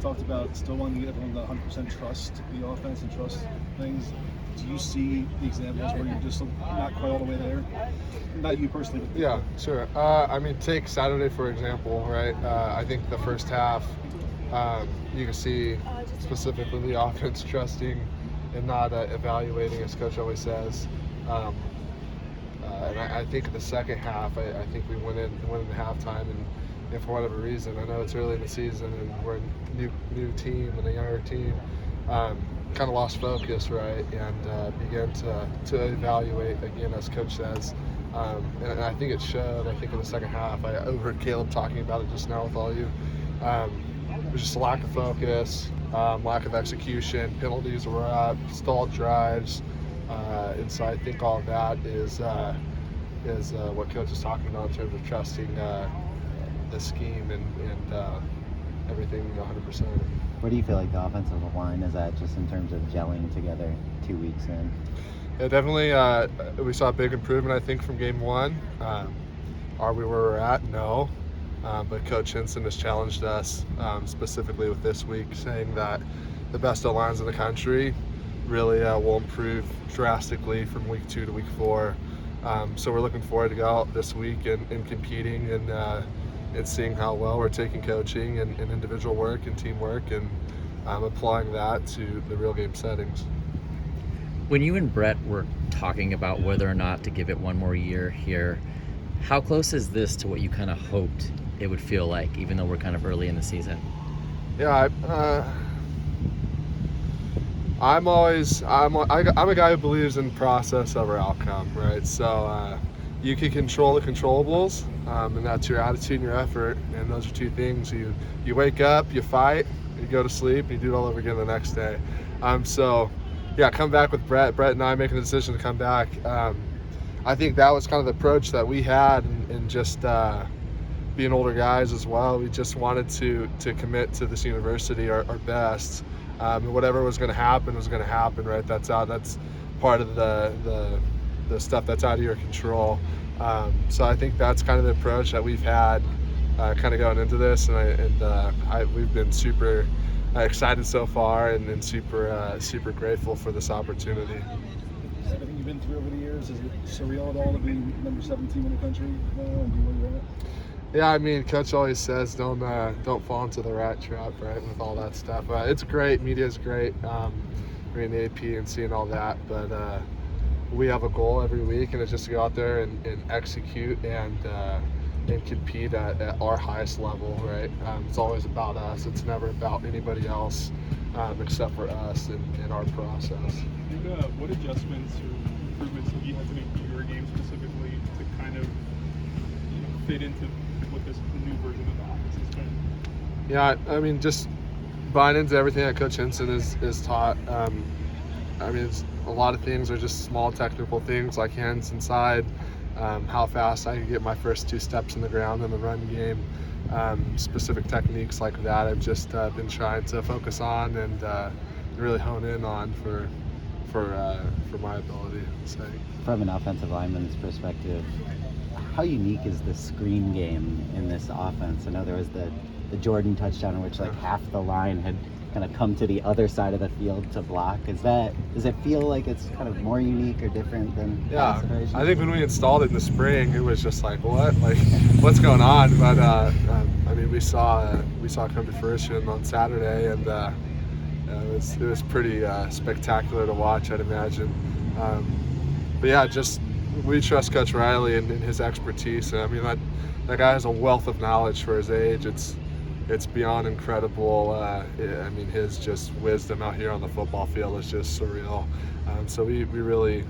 talked about still wanting to get everyone to 100% trust the offense and trust things. Do you see the examples where you're just not quite all the way there? Not you personally, but yeah, sure. I mean, take Saturday for example, right? I think the first half, you can see specifically the offense trusting and not evaluating, as Coach always says. And I think in the second half, I think we went in halftime, and for whatever reason, I know it's early in the season and we're a new team and a younger team, kind of lost focus, right, and began to evaluate again, as Coach says. And I think it showed. I think in the second half, I overheard Caleb talking about it just now with all you. It was just a lack of focus, lack of execution, penalties were up, stalled drives, and so I think all of that is what Coach is talking about in terms of trusting the scheme and everything 100%. Where do you feel like the offensive line is at, just in terms of gelling together 2 weeks in? Yeah, definitely. We saw a big improvement, I think, from game one. Are we where we're at? No. But Coach Hinson has challenged us specifically with this week, saying that the best O-lines in the country really will improve drastically from week 2 to week 4. So we're looking forward to go out this week and competing and seeing how well we're taking coaching and individual work and teamwork and applying that to the real game settings. When you and Brett were talking about whether or not to give it one more year here, how close is this to what you kind of hoped it would feel like, even though we're kind of early in the season? Yeah, I'm a guy who believes in process over outcome, right? So you can control the controllables, and that's your attitude and your effort, and those are two things. You wake up, you fight, you go to sleep, and you do it all over again the next day. So yeah, come back with Brett and I making the decision to come back. I think that was kind of the approach that we had, and just being older guys as well. We just wanted to commit to this university our best. And whatever was going to happen was going to happen, right? That's part of the stuff that's out of your control. So I think that's kind of the approach that we've had kind of going into this, and we've been super excited so far, and super grateful for this opportunity. Everything you've been through over the years, is it surreal at all to be number 17 in the country now and be where you're at? Yeah, I mean, Coach always says don't fall into the rat trap, right, with all that stuff. It's great, media's great, reading the AP and seeing all that, but we have a goal every week, and it's just to go out there and execute and compete at our highest level, right? It's always about us. It's never about anybody else except for us and our process. And what adjustments or improvements have you had to make to your game specifically to kind of fit into what this new version of the offense has been? Yeah, I mean, just buying into everything that Coach Hinson is taught. I mean, a lot of things are just small technical things like hands inside, how fast I can get my first 2 steps in the ground in the run game, specific techniques like that. I've just been trying to focus on and really hone in on for my ability. So. From an offensive lineman's perspective, how unique is the screen game in this offense? I know there was the Jordan touchdown in which like half the line had kind of come to the other side of the field to block. Does it feel like it's kind of more unique or different than yeah? I think when we installed it in the spring, it was just like, what? Like, what's going on? But I mean, we saw it come to fruition on Saturday, and it was pretty spectacular to watch, I'd imagine. But yeah, we trust Coach Riley and his expertise. And I mean, that guy has a wealth of knowledge for his age. It's beyond incredible. I mean, his just wisdom out here on the football field is just surreal. So we really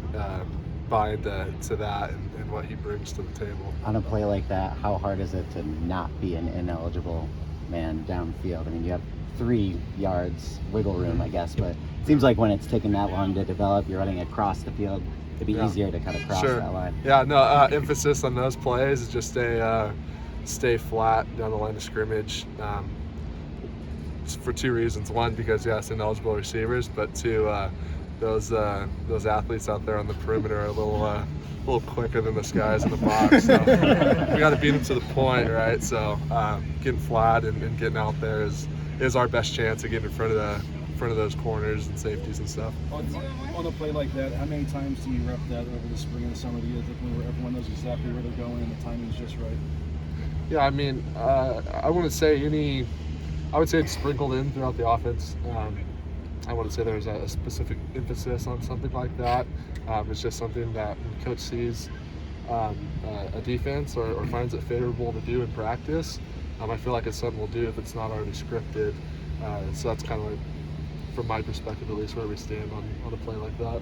buy into that and what he brings to the table. On a play like that, how hard is it to not be an ineligible man downfield? I mean, you have 3 yards wiggle room, I guess, but it seems like when it's taking that long to develop, you're running across the field. It'd be easier to kind of cross that line. Yeah, no, emphasis on those plays is just stay flat down the line of scrimmage. For 2 reasons. 1, because yes, ineligible receivers, but 2, those athletes out there on the perimeter are a little quicker than the guys in the box. So we got to beat them to the point, right? So getting flat and getting out there is is our best chance of getting in front of those corners and safeties and stuff. On a play like that, how many times do you rep that over the spring and the summer of the year, where everyone knows exactly where they're going and the timing's just right? Yeah, I mean, I wouldn't say I would say it's sprinkled in throughout the offense. I wouldn't say there's a specific emphasis on something like that. It's just something that when coach sees a defense or finds it favorable to do in practice, I feel like it's something we'll do if it's not already scripted. So that's kind of like, from my perspective at least, where we stand on a play like that.